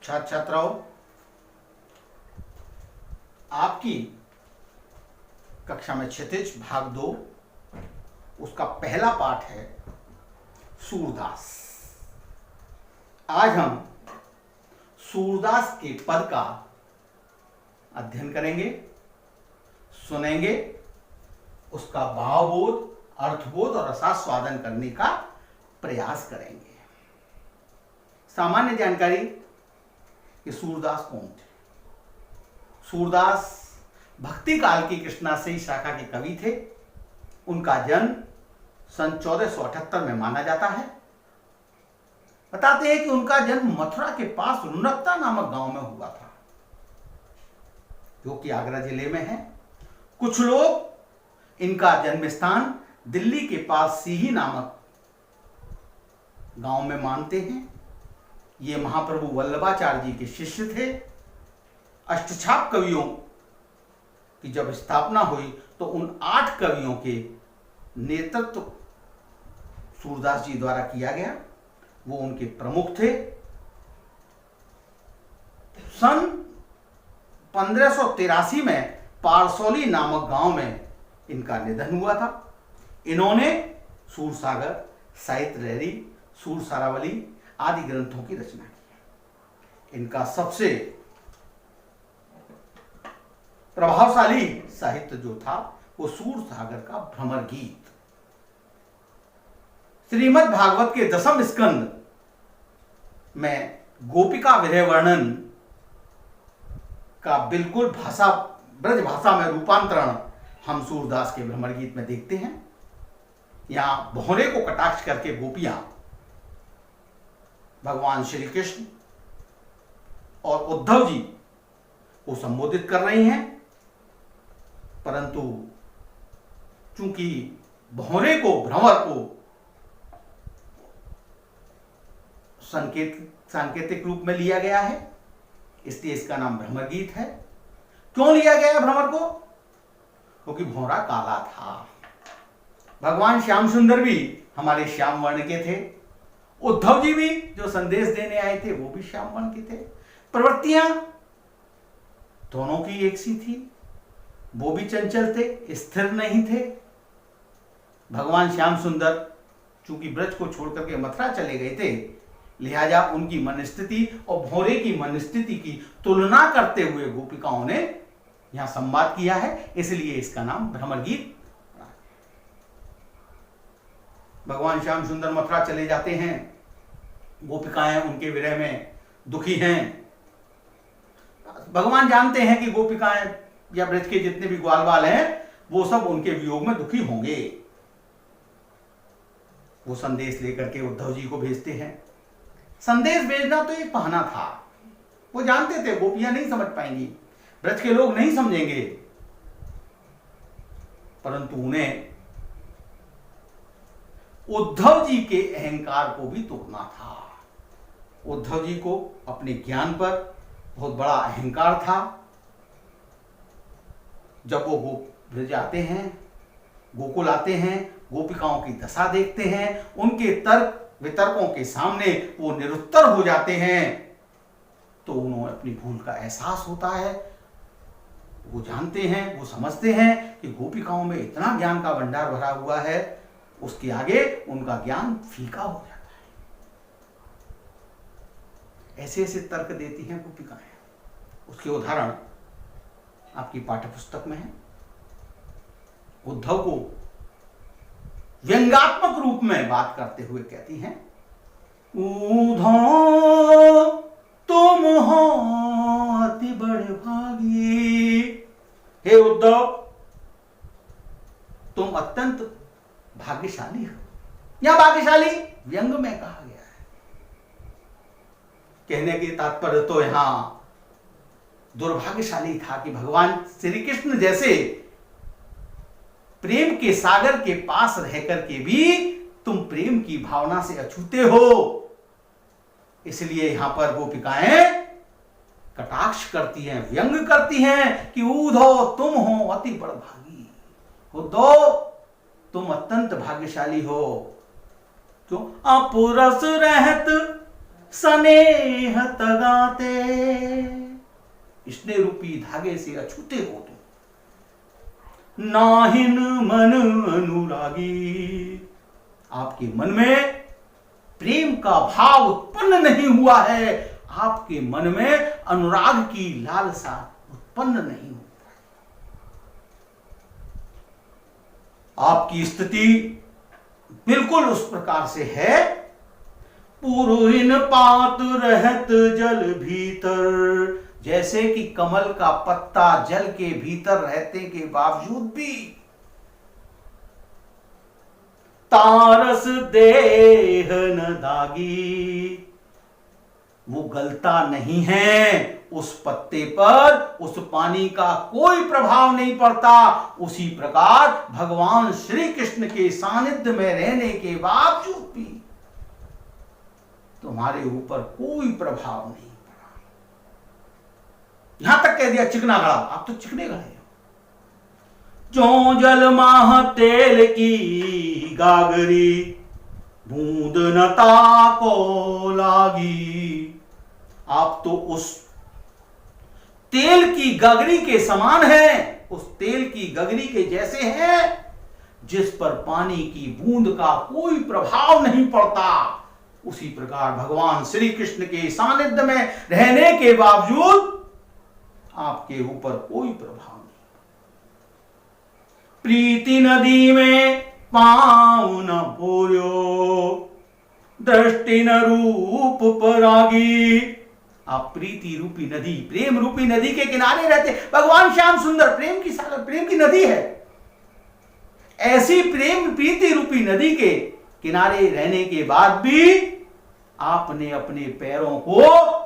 छात्र छात्राओं, आपकी कक्षा में क्षितिज भाग 2 उसका पहला पाठ है सूरदास। आज हम सूरदास के पद का अध्ययन करेंगे, सुनेंगे, उसका भावबोध, अर्थबोध और रसास्वादन करने का प्रयास करेंगे। सामान्य जानकारी कि सूरदास कौन थे। सूरदास भक्ति काल की कृष्णाश्रयी शाखा के कवि थे। उनका जन्म सन 1478 में माना जाता है। बताते हैं कि उनका जन्म मथुरा के पास रुनकता नामक गांव में हुआ था, जो कि आगरा जिले में है। कुछ लोग इनका जन्म स्थान दिल्ली के पास सीही नामक गांव में मानते हैं। ये महाप्रभु वल्लभाचार्य जी के शिष्य थे। अष्टछाप कवियों की जब स्थापना हुई तो उन 8 कवियों के नेतृत्व सूरदास जी द्वारा किया गया। वो उनके प्रमुख थे। सन 1583 में पारसौली नामक गांव में इनका निधन हुआ था। इन्होंने सूरसागर, साहित्य लहरी, सूर सारावली आदि ग्रंथों की रचना की। इनका सबसे प्रभावशाली साहित्य जो था वो सूरसागर का भ्रमर गीत। श्रीमद् भागवत के 10वें स्कंद में गोपिका विरह वर्णन का बिल्कुल ब्रज भाषा में रूपांतरण हम सूरदास के भ्रमर गीत में देखते हैं। यहां भौरे को कटाक्ष करके गोपियां भगवान श्री कृष्ण और उद्धव जी को संबोधित कर रही हैं, परंतु चूंकि भौरे को, भ्रमर को सांकेतिक रूप में लिया गया है, इसलिए इसका नाम भ्रमर गीत है। क्यों लिया गया भ्रमर को? क्योंकि भौरा काला था। भगवान श्याम सुंदर भी हमारे श्याम वर्ण के थे। उद्धव जी भी जो संदेश देने आए थे वो भी श्याम वर्ण के थे। प्रवृत्तियां दोनों की एक सी थी। वो भी चंचल थे, स्थिर नहीं थे। भगवान श्याम सुंदर चूंकि ब्रज को छोड़कर के मथुरा चले गए थे, लिहाजा उनकी मन स्थिति और भौरे की मन स्थिति की तुलना करते हुए गोपिकाओं ने यहां संवाद किया है, इसलिए इसका नाम भ्रमर गीत। भगवान श्याम सुंदर मथुरा चले जाते हैं। गोपिकाएं उनके विरह में दुखी हैं। भगवान जानते हैं कि गोपिकाएं या ब्रज के जितने भी ग्वाल बाल हैं वो सब उनके वियोग में दुखी होंगे। वो संदेश लेकर के उद्धव जी को भेजते हैं। संदेश भेजना तो एक बहाना था। वो जानते थे गोपियां नहीं समझ पाएंगी, ब्रज के लोग नहीं समझेंगे, परंतु उन्हें उद्धव जी के अहंकार को भी तोड़ना था। उद्धव जी को अपने ज्ञान पर बहुत बड़ा अहंकार था। जब वो ब्रज आते हैं, गोकुल आते हैं, गोपिकाओं की दशा देखते हैं, उनके तर्क वितर्कों के सामने वो निरुत्तर हो जाते हैं, तो उन्हें अपनी भूल का एहसास होता है। वो जानते हैं, वो समझते हैं कि गोपिकाओं में इतना ज्ञान का भंडार भरा हुआ है, उसके आगे उनका ज्ञान फीका हो जाता है। ऐसे ऐसे तर्क देती हैं गोपिकाएं। उसके उदाहरण आपकी पाठ्यपुस्तक में है। उद्धव को व्यंग्यात्मक रूप में बात करते हुए कहती हैं, उद्धव तुम हो अति बड़े भागी। हे उद्धव, तुम अत्यंत भाग्यशाली हो। यहां भाग्यशाली व्यंग में कहा गया है। कहने की तात्पर्य तो यहां दुर्भाग्यशाली था कि भगवान श्री कृष्ण जैसे प्रेम के सागर के पास रहकर के भी तुम प्रेम की भावना से अछूते हो। इसलिए यहां पर गोपिकाएं कटाक्ष करती हैं, व्यंग करती हैं कि उद्धव तुम हो अति बड़भागी। उद्धव तुम अत्यंत भाग्यशाली हो। क्यों? अपुरस रहत स्नेह तगाते, स्नेह रूपी धागे से अछूते हो तुम। नाहिन मन अनुरागी, आपके मन में प्रेम का भाव उत्पन्न नहीं हुआ है, आपके मन में अनुराग की लालसा उत्पन्न नहीं हुई। आपकी स्थिति बिल्कुल उस प्रकार से है, पुरुहिन पात रहत जल भीतर, जैसे कि कमल का पत्ता जल के भीतर रहते के बावजूद भी तारस देह न दागी, वो गलता नहीं है, उस पत्ते पर उस पानी का कोई प्रभाव नहीं पड़ता। उसी प्रकार भगवान श्री कृष्ण के सानिध्य में रहने के बावजूद भी तुम्हारे ऊपर कोई प्रभाव नहीं पड़ा। यहां तक कह दिया चिकना घड़ा, आप तो चिकने घड़े हो। जो जल माह तेल की गागरी, बूंद नता को लागी, आप तो उस तेल की गगरी के समान हैं, उस तेल की गगरी के जैसे हैं जिस पर पानी की बूंद का कोई प्रभाव नहीं पड़ता। उसी प्रकार भगवान श्री कृष्ण के सानिध्य में रहने के बावजूद आपके ऊपर कोई प्रभाव नहीं। प्रीति नदी में पाँव न पोयो, दृष्टि न रूप परागी, आप प्रीति रूपी नदी, प्रेम रूपी नदी के किनारे रहते। भगवान श्याम सुंदर प्रेम की सागर, प्रेम की नदी है। ऐसी प्रेम प्रीति रूपी नदी के किनारे रहने के बाद भी आपने अपने पैरों को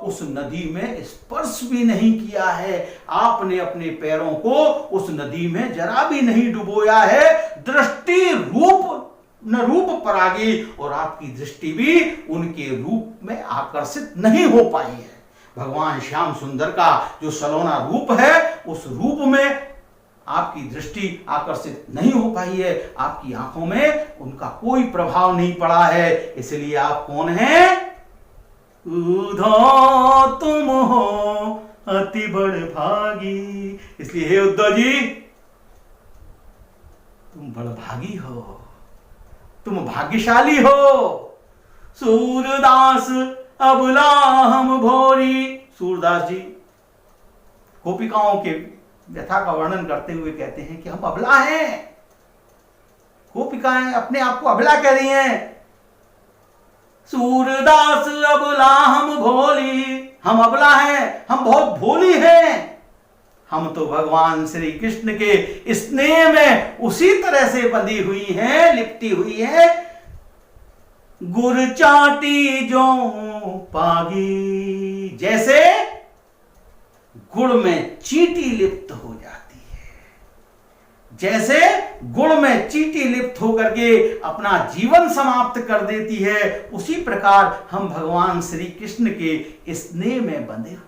उस नदी में स्पर्श भी नहीं किया है, आपने अपने पैरों को उस नदी में जरा भी नहीं डुबोया है। दृष्टि रूप न रूप परागी, और आपकी दृष्टि भी उनके रूप में आकर्षित नहीं हो पाई है। भगवान श्याम सुंदर का जो सलोना रूप है, उस रूप में आपकी दृष्टि आकर्षित नहीं हो पाई है, आपकी आंखों में उनका कोई प्रभाव नहीं पड़ा है। इसलिए आप कौन हैं? उद्धव तुम हो अति बड़ भागी। इसलिए हे उद्धव जी, तुम बड़भागी हो, तुम भाग्यशाली हो। सूरदास अबला हम भोरी, सूरदास जी गोपिकाओं के व्यथा का वर्णन करते हुए कहते हैं कि हम अबला हैं। गोपिकाएं अपने आप को अबला कह रही हैं। सूरदास अबला हम भोली, हम अबला हैं, हम बहुत भोली हैं। हम तो भगवान श्री कृष्ण के स्नेह में उसी तरह से बंधी हुई हैं, लिपटी हुई है। गुर चाटी जो पागी, जैसे गुड़ में चींटी लिप्त हो जाती है, जैसे गुड़ में चींटी लिप्त होकर के अपना जीवन समाप्त कर देती है, उसी प्रकार हम भगवान श्री कृष्ण के स्नेह में बंधे हुए।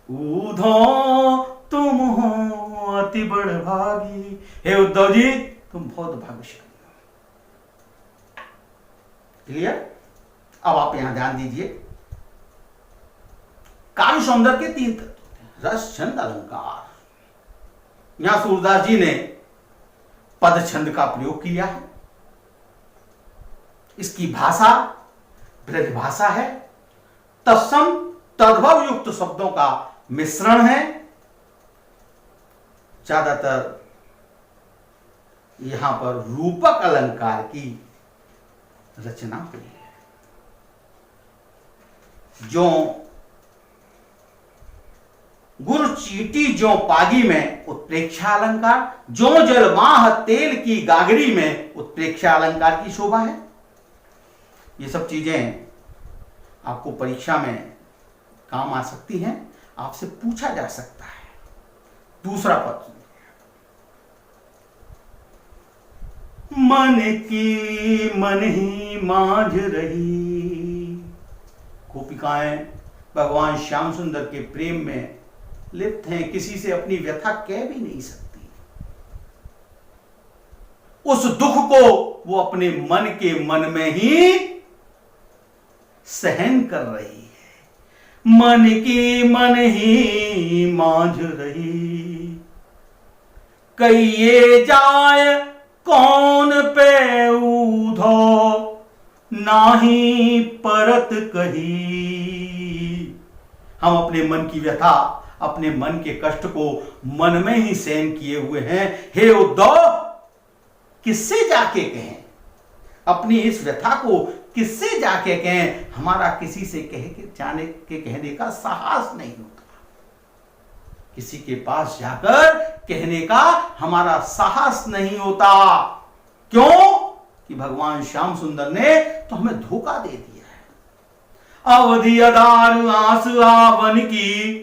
उद्धव तुम हो अति बड़ भागी। हे उद्धव जी, तुम बहुत भाग्यशाली हो। क्लियर? अब आप यहां ध्यान दीजिए। काव्य सौंदर्य के 3 तत्व होते हैं, रस, छंद, अलंकार। यहां सूरदास जी ने पद छंद का प्रयोग किया है। इसकी भाषा ब्रज भाषा है, तत्सम तद्भव युक्त शब्दों का मिश्रण है। ज्यादातर यहां पर रूपक अलंकार की रचना हुई है। जो गुर चीटी जो पागी में उत्प्रेक्षा अलंकार, जो जल माह तेल की गागरी में उत्प्रेक्षा अलंकार की शोभा है। ये सब चीजें आपको परीक्षा में काम आ सकती हैं, आपसे पूछा जा सकता है। दूसरा पद, मन की मन ही मांझ रही। गोपिकाएं भगवान श्याम सुंदर के प्रेम में लिप्त हैं, किसी से अपनी व्यथा कह भी नहीं सकती। उस दुख को वो अपने मन के मन में ही सहन कर रही है। मन की मन ही मांझ रही, कहिए जाय कौन पे उधो, नाही परत कही। हम अपने मन की व्यथा, अपने मन के कष्ट को मन में ही सहन किए हुए हैं। हे उद्धव, किससे जाके कहें अपनी इस व्यथा को, किससे जाके कहें? हमारा किसी से कहने का साहस नहीं होता। किसी के पास जाकर कहने का हमारा साहस नहीं होता। क्यों? कि भगवान श्याम सुंदर ने तो हमें धोखा दे दिया है। अवधि अधार आस आवन की,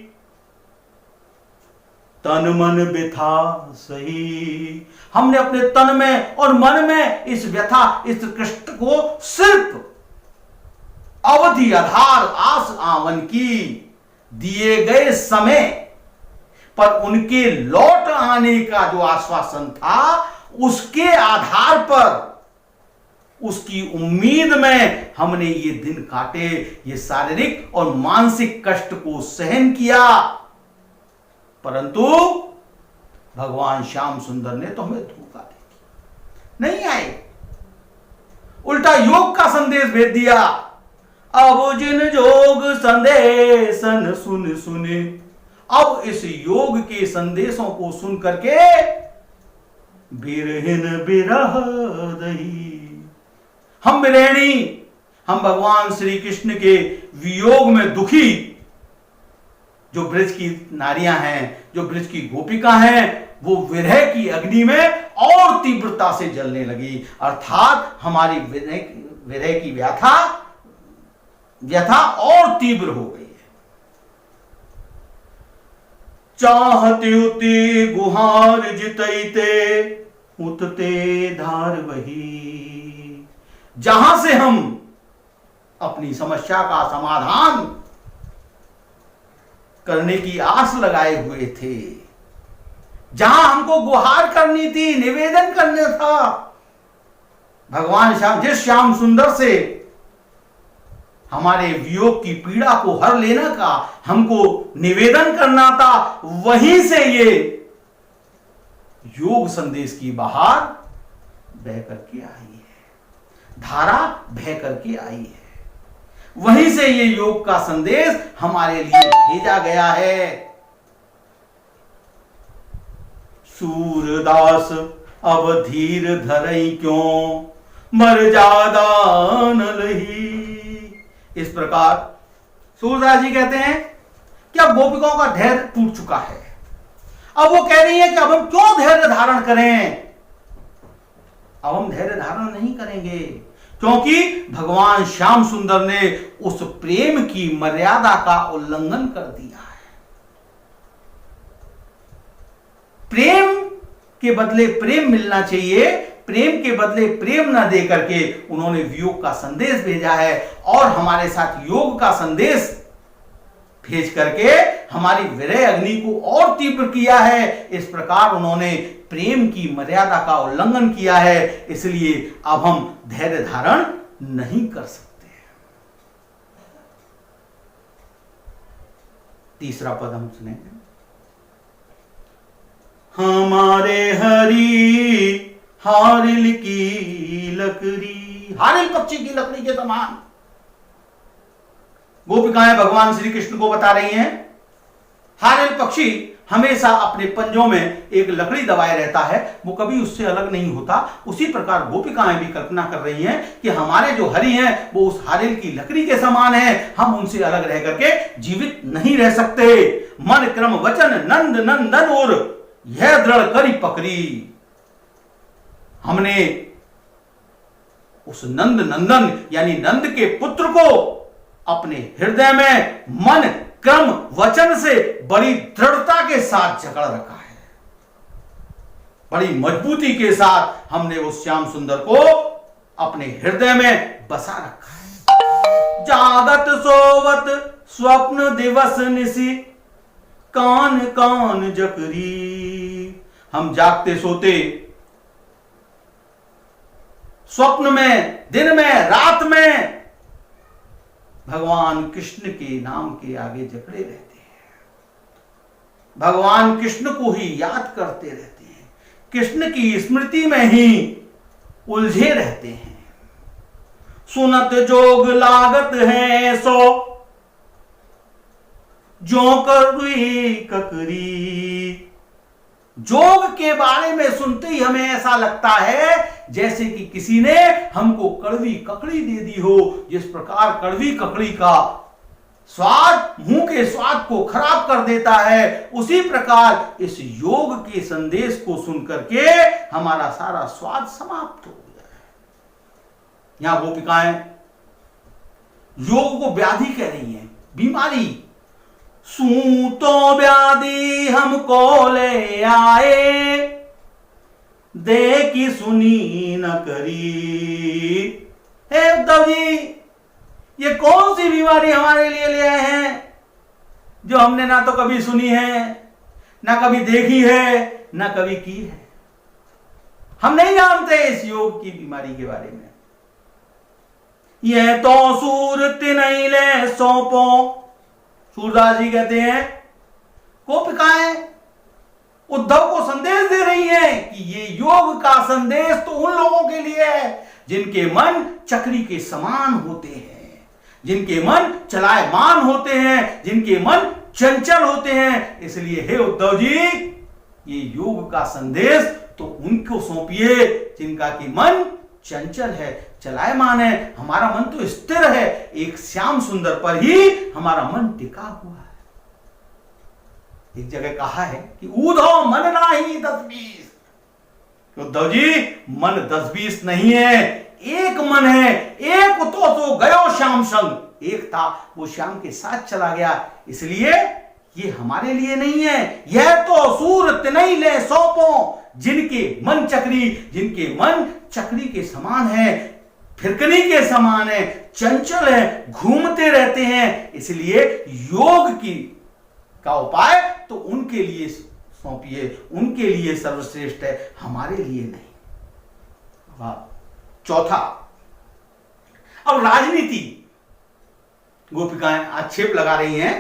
तन मन व्यथा सही। हमने अपने तन में और मन में इस व्यथा, इस कष्ट को सिर्फ अवधि आधार आस आवन की, दिए गए समय पर उनके लौट आने का जो आश्वासन था, उसके आधार पर, उसकी उम्मीद में हमने ये दिन काटे, ये शारीरिक और मानसिक कष्ट को सहन किया। परंतु भगवान श्याम सुंदर ने तो हमें धोखा दे दिया, नहीं आए, उल्टा योग का संदेश भेज दिया। अब जिन जोग संदेशन सुन सुने, अब इस योग के संदेशों को सुन करके बिरहिन बिरह दही, हम बिरहणी, हम भगवान श्री कृष्ण के वियोग में दुखी, जो ब्रज की नारियां हैं, जो ब्रज की गोपिका हैं, वो विरह की अग्नि में और तीव्रता से जलने लगी। अर्थात हमारी विरह की व्यथा और तीव्र हो गई है। चाहते उते गुहार जितैते, उतते धार वही। जहां से हम अपनी समस्या का समाधान करने की आस लगाए हुए थे, जहां हमको गुहार करनी थी, निवेदन करना था, भगवान श्याम, जिस श्याम सुंदर से हमारे वियोग की पीड़ा को हर लेना का हमको निवेदन करना था, वहीं से ये योग संदेश की बहार बह करके आई है, धारा बह करके आई है। वहीं से ये योग का संदेश हमारे लिए भेजा गया है। सूरदास अब धीर धरई क्यों, मर जादा न लही। इस प्रकार सूरदास जी कहते हैं कि अब गोपिकाओं का धैर्य टूट चुका है। अब वो कह रही है कि अब हम क्यों धैर्य धारण करें। अब हम धैर्य धारण नहीं करेंगे, क्योंकि भगवान श्याम सुंदर ने उस प्रेम की मर्यादा का उल्लंघन कर दिया है। प्रेम के बदले प्रेम मिलना चाहिए, प्रेम के बदले प्रेम न दे करके उन्होंने वियोग का संदेश भेजा है और हमारे साथ योग का संदेश भेज करके हमारी विरह अग्नि को और तीव्र किया है। इस प्रकार उन्होंने प्रेम की मर्यादा का उल्लंघन किया है, इसलिए अब हम धैर्य धारण नहीं कर सकते। तीसरा पद हम सुनेंगे। हमारे हरि हारिल की लकड़ी, हारिल पक्षी की लकड़ी के समान गोपिकाएं भगवान श्री कृष्ण को बता रही हैं। हारिल पक्षी हमेशा अपने पंजों में एक लकड़ी दबाए रहता है, वो कभी उससे अलग नहीं होता। उसी प्रकार गोपिकाएं भी कल्पना कर रही हैं कि हमारे जो हरि हैं वो उस हारिल की लकड़ी के समान हैं, हम उनसे अलग रह करके जीवित नहीं रह सकते। मन क्रम वचन नंद नंदन और यह दृढ़ करी पकड़ी। हमने उस नंद नंदन यानी नंद के पुत्र को अपने हृदय में मन क्रम वचन से बड़ी दृढ़ता के साथ जकड़ रखा है, बड़ी मजबूती के साथ हमने उस श्याम सुंदर को अपने हृदय में बसा रखा है। जागत सोवत स्वप्न दिवस निसी, कान कान जकरी। हम जागते सोते, स्वप्न में, दिन में, रात में भगवान कृष्ण के नाम के आगे जकड़े रहते हैं, भगवान कृष्ण को ही याद करते रहते हैं, कृष्ण की स्मृति में ही उलझे रहते हैं। सुनत जोग लागत है सो जो करी ककरी। जोग के बारे में सुनते ही हमें ऐसा लगता है जैसे कि किसी ने हमको कड़वी ककड़ी दे दी हो। जिस प्रकार कड़वी ककड़ी का स्वाद मुंह के स्वाद को खराब कर देता है, उसी प्रकार इस योग के संदेश को सुनकर के हमारा सारा स्वाद समाप्त हो गया है। यहां गोपिकाएं योग को व्याधि कह रही हैं, बीमारी। सूतो व्याधि हमको ले आए, देखी सुनी न करी। हे उद्धव जी, ये कौन सी बीमारी हमारे लिए ले आए हैं जो हमने ना तो कभी सुनी है, ना कभी देखी है, ना कभी की है। हम नहीं जानते इस योग की बीमारी के बारे में। यह तो सूरत नहीं ले सौंपो। सूरदास जी कहते हैं गोपिकाएं उद्धव को संदेश दे रही हैं कि ये योग का संदेश तो उन लोगों के लिए है जिनके मन चक्री के समान होते हैं, जिनके मन चलायमान होते हैं, जिनके मन चंचल होते हैं। इसलिए हे उद्धव जी, ये योग का संदेश तो उनको सौंपिए जिनका कि मन चंचल है, चलायमान है। हमारा मन तो स्थिर है, एक श्याम सुंदर पर ही हमारा मन टिका हुआ है। एक जगह कहा है कि ऊधो मन नाही 10-20। उद्धव जी, मन 10-20 नहीं है, एक मन है। एक तो गयो श्याम संग, एक था वो श्याम के साथ चला गया। इसलिए ये हमारे लिए नहीं है। यह तो सूरत नहीं ले सौंपो, जिनके मन चक्री, जिनके मन चक्री के समान है, फिरकनी के समान है, चंचल है, घूमते रहते हैं। इसलिए योग की का उपाय तो उनके लिए सौंपिए, उनके लिए सर्वश्रेष्ठ है, हमारे लिए नहीं। चौथा, अब राजनीति। गोपिकाएं आक्षेप लगा रही हैं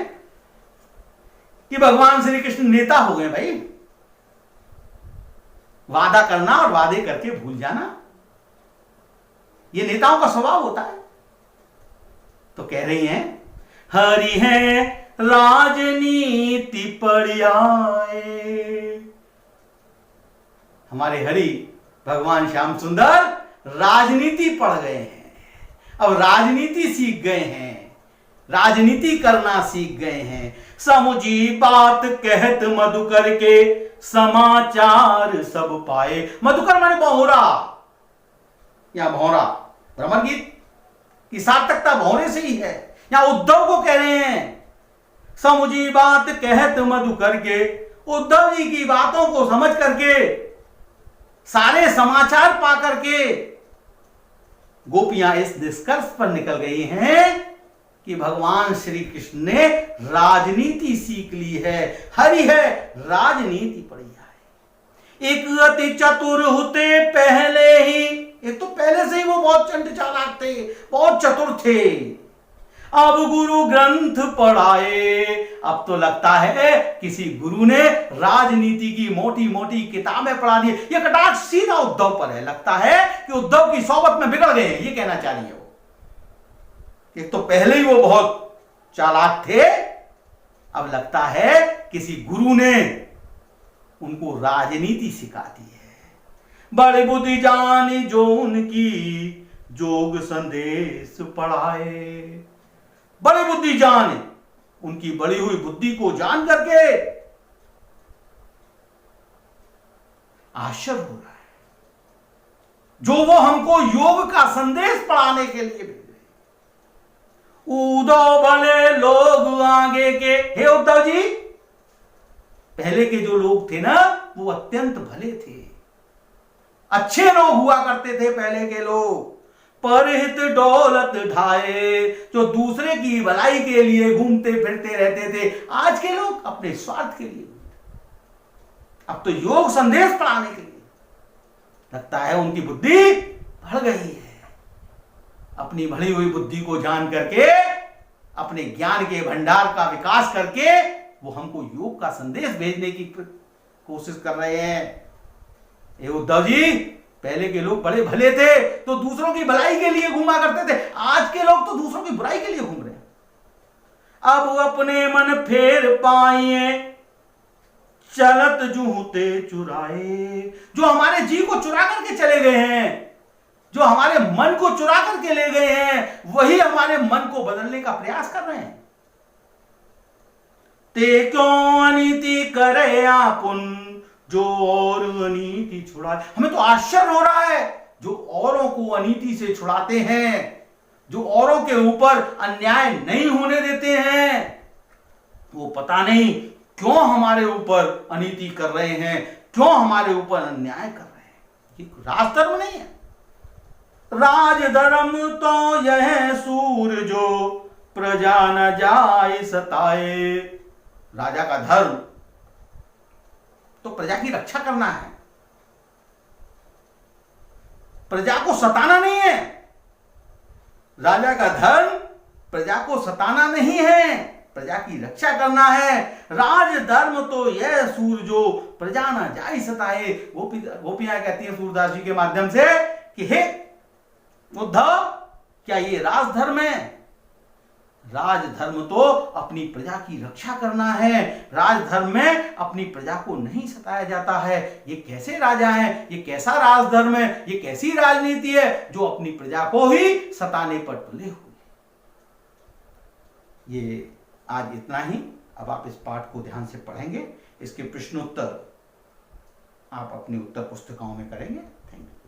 कि भगवान श्री कृष्ण नेता हो गए। भाई, वादा करना और वादे करके भूल जाना, ये नेताओं का स्वभाव होता है। तो कह रही हैं हरि है राजनीति पड़ आए। हमारे हरि भगवान श्याम सुंदर राजनीति पढ़ गए हैं, अब राजनीति सीख गए हैं, राजनीति करना सीख गए हैं। समुझी बात कहत मधुकर के समाचार सब पाए। मधुकर माने बहुरा या भौरा। भ्रमर गीत की सार्थकता भौरे से ही है। यहां उद्धव को कह रहे हैं समुझी बात कहत मधुकर के। उद्धव जी की बातों को समझ करके, सारे समाचार पा करके गोपियां इस निष्कर्ष पर निकल गई हैं कि भगवान श्री कृष्ण ने राजनीति सीख ली है। हरि है राजनीति पड़ी है। एक अति चतुर होते पहले ही, एक तो पहले से ही वो बहुत चंड चालाक थे, बहुत चतुर थे। अब गुरु ग्रंथ पढ़ाए। अब तो लगता है किसी गुरु ने राजनीति की मोटी मोटी किताबें पढ़ा दी। ये कटाक्ष सीधा उद्धव पर है। लगता है कि उद्धव की सोबत में बिगड़ गए हैं, ये कहना चाह रही है वो। एक तो पहले ही वो बहुत चालाक थे, अब लगता है किसी गुरु ने उनको राजनीति सिखा दी है। बड़े बुद्धि जानी जो उनकी जोग संदेश पढ़ाए। बड़े बुद्धि जाने, उनकी बड़ी हुई बुद्धि को जान करके आश्चर्य हो रहा है जो वो हमको योग का संदेश पढ़ाने के लिए भेज रहे। उद्धव भले लोग आगे के। हे उद्धव जी, पहले के जो लोग थे ना, वो अत्यंत भले थे, अच्छे लोग हुआ करते थे पहले के लोग। परहित दौलत ढाए, जो दूसरे की भलाई के लिए घूमते फिरते रहते थे। आज के लोग अपने स्वार्थ के लिए, अब तो योग संदेश पढ़ाने के लिए। लगता है उनकी बुद्धि बढ़ गई है। अपनी बढ़ी हुई बुद्धि को जान करके अपने ज्ञान के भंडार का विकास करके वो हमको योग का संदेश भेजने की कोशिश कर रहे हैं। ये उद्धव जी, पहले के लोग बड़े भले थे तो दूसरों की भलाई के लिए घूमा करते थे, आज के लोग तो दूसरों की बुराई के लिए घूम रहे हैं। अब अपने मन फेर पाए चलत जूते चुराए। जो हमारे जी को चुरा करके चले गए हैं, जो हमारे मन को चुरा करके ले गए हैं, वही हमारे मन को बदलने का प्रयास कर रहे हैं। ते क्यों अनीति करे आपुन जो और अनीति छुड़ाए। हमें तो आश्चर्य हो रहा है, जो औरों को अनीति से छुड़ाते हैं, जो औरों के ऊपर अन्याय नहीं होने देते हैं, वो पता नहीं क्यों हमारे ऊपर अनीति कर रहे हैं, क्यों हमारे ऊपर अन्याय कर रहे हैं। ये राजधर्म नहीं है। राजधर्म तो यह सूर जो प्रजा न जाए सताए। राजा का धर्म तो प्रजा की रक्षा करना है, प्रजा को सताना नहीं है। राजा का धर्म प्रजा को सताना नहीं है, प्रजा की रक्षा करना है। राज धर्म तो यह सूर जो प्रजा न जाए सताए। गोपियां कहती हैं सूरदास जी के माध्यम से कि हे उद्धव, क्या ये राजधर्म है? राजधर्म तो अपनी प्रजा की रक्षा करना है। राजधर्म में अपनी प्रजा को नहीं सताया जाता है। ये कैसे राजा है, ये कैसा राजधर्म है, ये कैसी राजनीति है जो अपनी प्रजा को ही सताने पर तुले हुए। ये आज इतना ही। अब आप इस पाठ को ध्यान से पढ़ेंगे, इसके प्रश्नोत्तर आप अपनी उत्तर पुस्तिकाओं में करेंगे। Thank you.